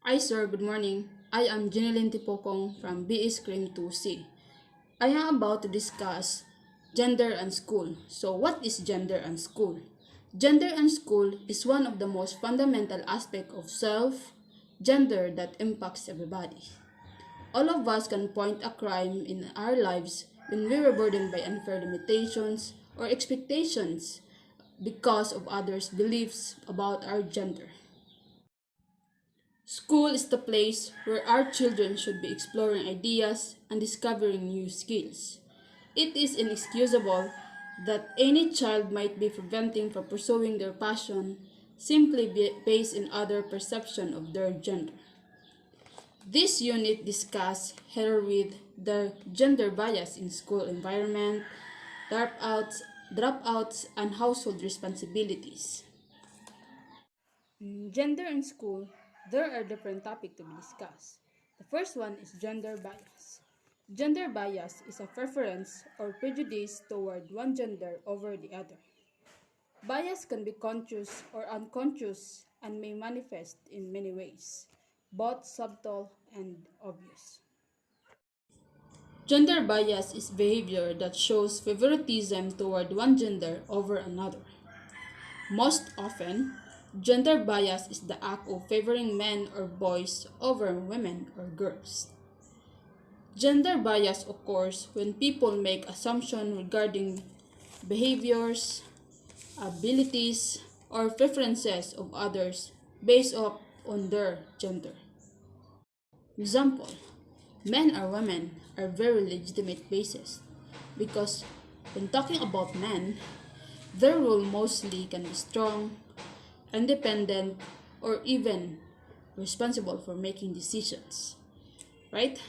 Hi sir, good morning. I am Jeneline Pocong from BE Scream 2C. I am about to discuss gender and school. So what is gender and school? Gender and school is one of the most fundamental aspects of gender that impacts everybody. All of us can point a crime in our lives when we were burdened by unfair limitations or expectations because of others' beliefs about our gender. School is the place where our children should be exploring ideas and discovering new skills. It is inexcusable that any child might be preventing from pursuing their passion simply based on other perception of their gender. This unit discusses here with the gender bias in school environment, dropouts, and household responsibilities. Gender in school, there are different topics to be discussed. The first one is gender bias. Gender bias is a preference or prejudice toward one gender over the other. Bias can be conscious or unconscious and may manifest in many ways, both subtle and obvious. Gender bias is behavior that shows favoritism toward one gender over another. Most often, gender bias is the act of favoring men or boys over women or girls. Gender bias occurs when people make assumptions regarding behaviors, abilities, or preferences of others based on their gender. Example, men or women are very legitimate bases because when talking about men, their role mostly can be strong, independent, or even responsible for making decisions, right?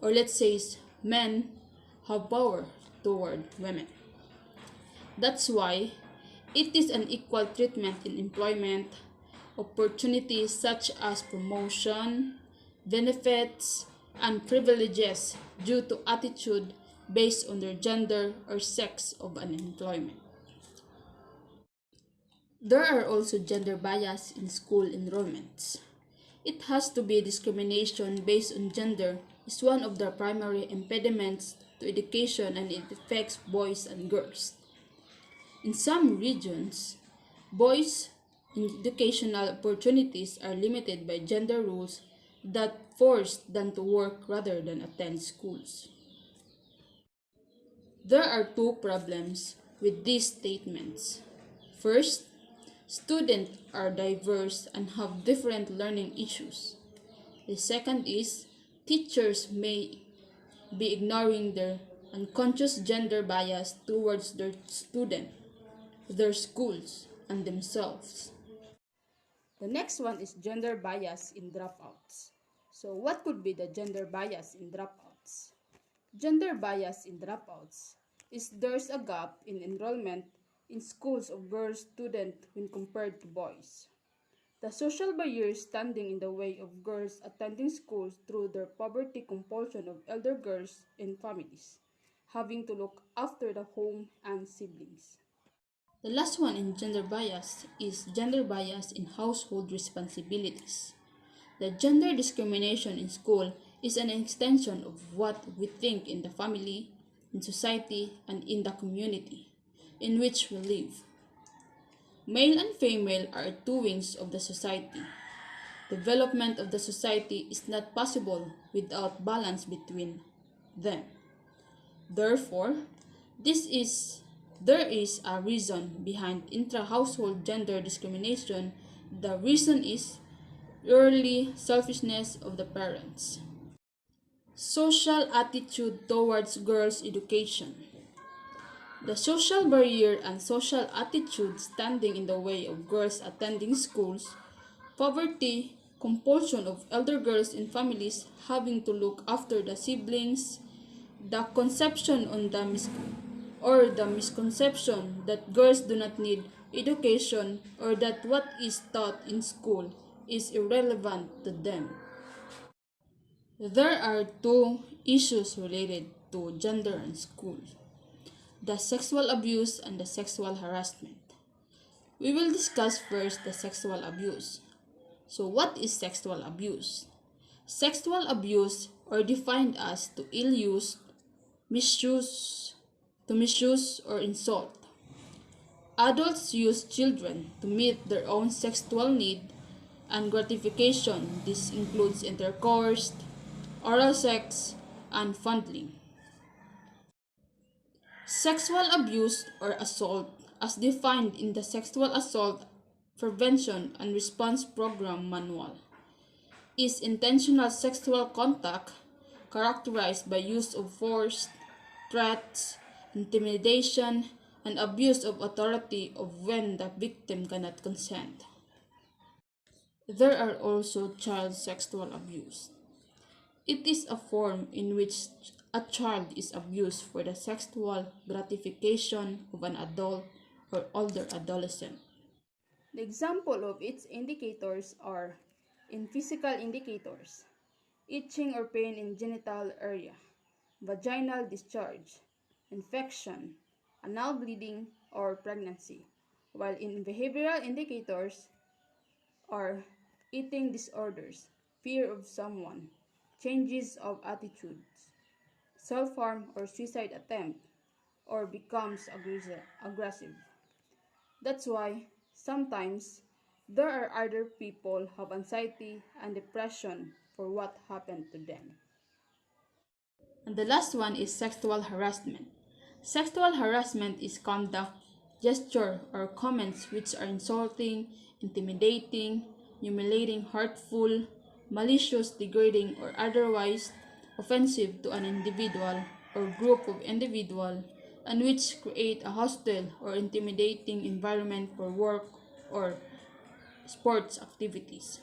Or let's say men have power toward women. That's why it is an equal treatment in employment, opportunities such as promotion, benefits, and privileges due to attitude based on their gender or sex of an employment. There are also gender bias in school enrollments. It has to be discrimination based on gender is one of the primary impediments to education and it affects boys and girls. In some regions, boys' educational opportunities are limited by gender rules that force them to work rather than attend schools. There are two problems with these statements. First, students are diverse and have different learning issues. The second is teachers may be ignoring their unconscious gender bias towards their student, their schools, and themselves. The next one is gender bias in dropouts. So what could be the gender bias in dropouts? Gender bias in dropouts is there's a gap in enrollment in schools of girl students when compared to boys. The social barriers standing in the way of girls attending schools through their poverty compulsion of elder girls in families, having to look after the home and siblings. The last one in gender bias is gender bias in household responsibilities. The gender discrimination in school is an extension of what we think in the family, in society, and in the community in which we live. Male and female are two wings of the society. Development of the society is not possible without balance between them. Therefore, this is there is a reason behind intra-household gender discrimination. The reason is early selfishness of the parents. Social attitude towards girls' education. The social barrier and social attitude standing in the way of girls attending schools, poverty, compulsion of elder girls in families having to look after the siblings, the conception on the misconception that girls do not need education or that what is taught in school is irrelevant to them. There are two issues related to gender and school: the sexual abuse and the sexual harassment. We will discuss first the sexual abuse. So what is sexual abuse? Sexual abuse are defined as to ill use, misuse, or insult. Adults use children to meet their own sexual need and gratification. This includes intercourse, oral sex, and fondling. Sexual abuse or assault, as defined in the Sexual Assault Prevention and Response Program Manual, is intentional sexual contact characterized by use of force, threats, intimidation, and abuse of authority of when the victim cannot consent. There are also child sexual abuse. It is a form in which a child is abused for the sexual gratification of an adult or older adolescent. The example of its indicators are in physical indicators, itching or pain in genital area, vaginal discharge, infection, anal bleeding, or pregnancy, while in behavioral indicators are eating disorders, fear of someone, changes of attitudes, self-harm or suicide attempt, or becomes aggressive. That's why sometimes there are other people have anxiety and depression for what happened to them. And the last one is sexual harassment. Sexual harassment is conduct, gesture, or comments which are insulting, intimidating, humiliating, hurtful, malicious, degrading, or otherwise offensive to an individual or group of individuals and which create a hostile or intimidating environment for work or sports activities,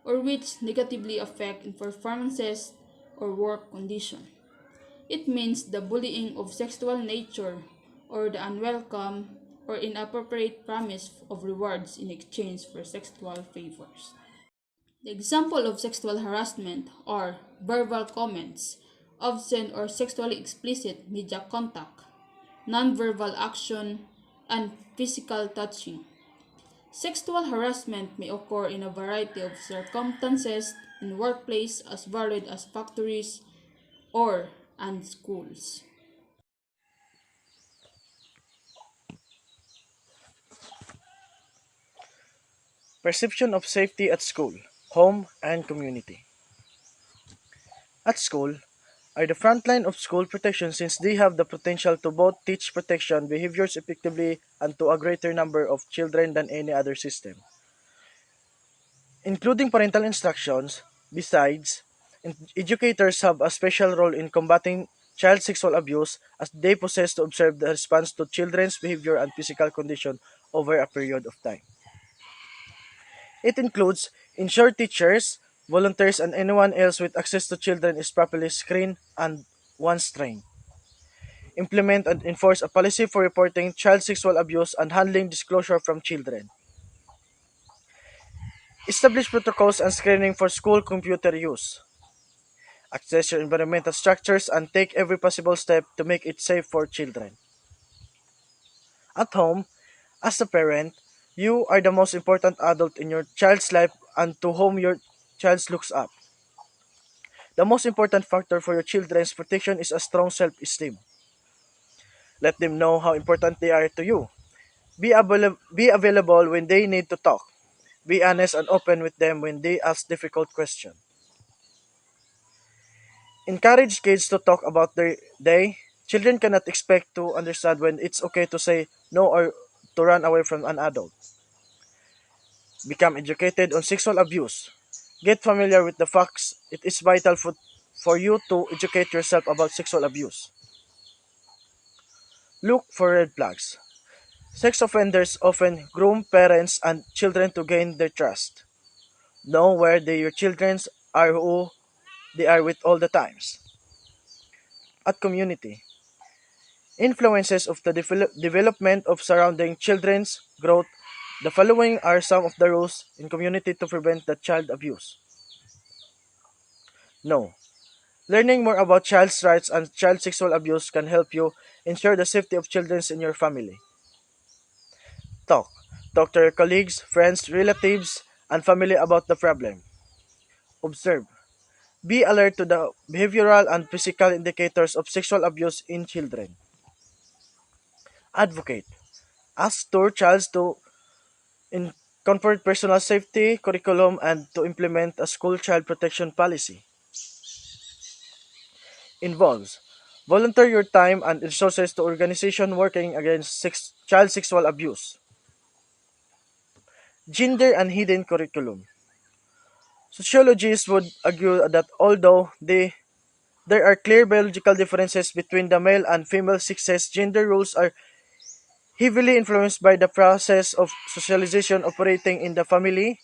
or which negatively affect in performances or work condition. It means the bullying of sexual nature or the unwelcome or inappropriate promise of rewards in exchange for sexual favors. The example of sexual harassment are verbal comments, obscene or sexually explicit media contact, nonverbal action, and physical touching. Sexual harassment may occur in a variety of circumstances in workplace as varied as factories or and schools. Perception of safety at school, home, and community. At school are the front line of school protection since they have the potential to both teach protection behaviors effectively and to a greater number of children than any other system, including parental instructions. Besides, educators have a special role in combating child sexual abuse as they possess to observe the response to children's behavior and physical condition over a period of time. It includes ensure teachers, volunteers, and anyone else with access to children is properly screened and once trained. Implement and enforce a policy for reporting child sexual abuse and handling disclosure from children. Establish protocols and screening for school computer use. Access your environmental structures and take every possible step to make it safe for children. At home, as a parent, you are the most important adult in your child's life and to whom your child looks up. The most important factor for your children's protection is a strong self-esteem. Let them know how important they are to you. Be available when they need to talk. Be honest and open with them when they ask difficult questions. Encourage kids to talk about their day. Children cannot expect to understand when it's okay to say no or to run away from an adult. Become educated on sexual abuse. Get familiar with the facts. It is vital for you to educate yourself about sexual abuse. Look for red flags. Sex offenders often groom parents and children to gain their trust. Know where your children are who they are with all the times. At community. Influences of the development of surrounding children's growth. The following are some of the rules in community to prevent the child abuse. No. Learning more about child's rights and child sexual abuse can help you ensure the safety of children in your family. Talk. Talk to your colleagues, friends, relatives, and family about the problem. Observe. Be alert to the behavioral and physical indicators of sexual abuse in children. Advocate. Ask your child to incorporate personal safety curriculum and to implement a school child protection policy. Involves. Volunteer your time and resources to organization working against child sexual abuse. Gender and hidden curriculum. Sociologists would argue that although there are clear biological differences between the male and female sexes, gender roles are heavily influenced by the process of socialization operating in the family,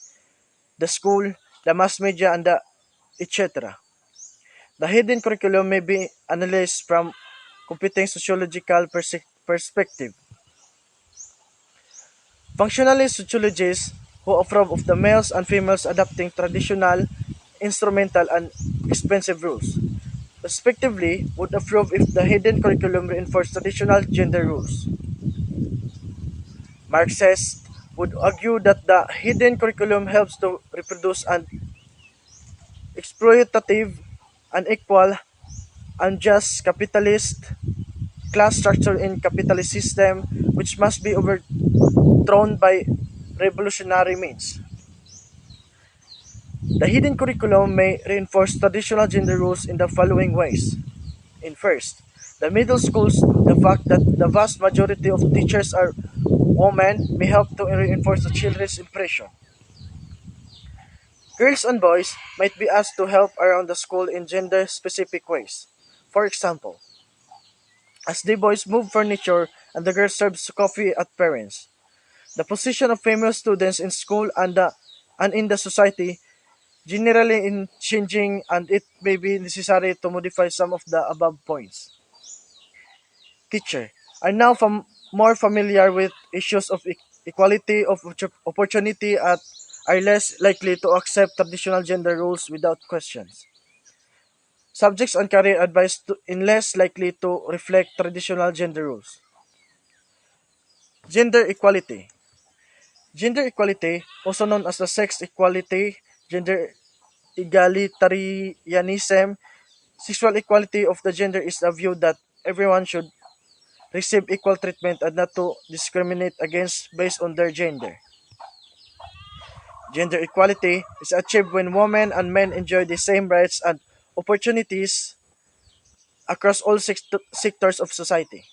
the school, the mass media, and the etc. The hidden curriculum may be analyzed from competing sociological perspective. Functionalist sociologists who approve of the males and females adopting traditional, instrumental, and expensive rules, respectively, would approve if the hidden curriculum reinforced traditional gender rules. Marxists would argue that the hidden curriculum helps to reproduce an exploitative, unequal, unjust capitalist class structure in capitalist system which must be overthrown by revolutionary means. The hidden curriculum may reinforce traditional gender roles in the following ways. In first, the middle schools, the fact that the vast majority of teachers are women may help to reinforce the children's impression. Girls and boys might be asked to help around the school in gender specific ways. For example, as the boys move furniture and the girls serves coffee at parents. The position of female students in school and in the society generally in changing and it may be necessary to modify some of the above points. Teacher are now more familiar with issues of equality of opportunity and are less likely to accept traditional gender roles without questions. Subjects and career advice in less likely to reflect traditional gender roles. Gender equality. Gender equality, also known as the sex equality, gender egalitarianism, sexual equality of the gender is a view that everyone should receive equal treatment and not to discriminate against based on their gender. Gender equality is achieved when women and men enjoy the same rights and opportunities across all sectors of society,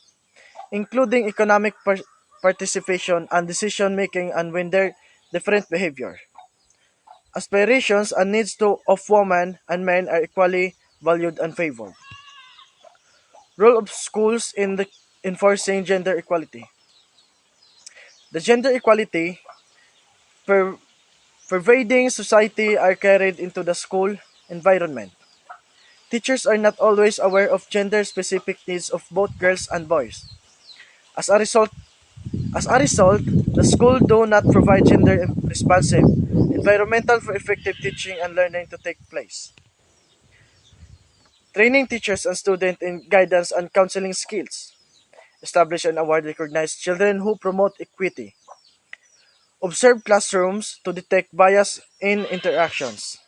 including economic participation and decision making and when their different behavior. Aspirations and needs of women and men are equally valued and favored. Role of schools in the enforcing gender equality. The gender equality per, pervading society are carried into the school environment. Teachers are not always aware of gender-specific needs of both girls and boys. As a result, the school do not provide gender-responsive environmental for effective teaching and learning to take place. Training teachers and students in guidance and counseling skills. Establish and award recognized children who promote equity. Observe classrooms to detect bias in interactions.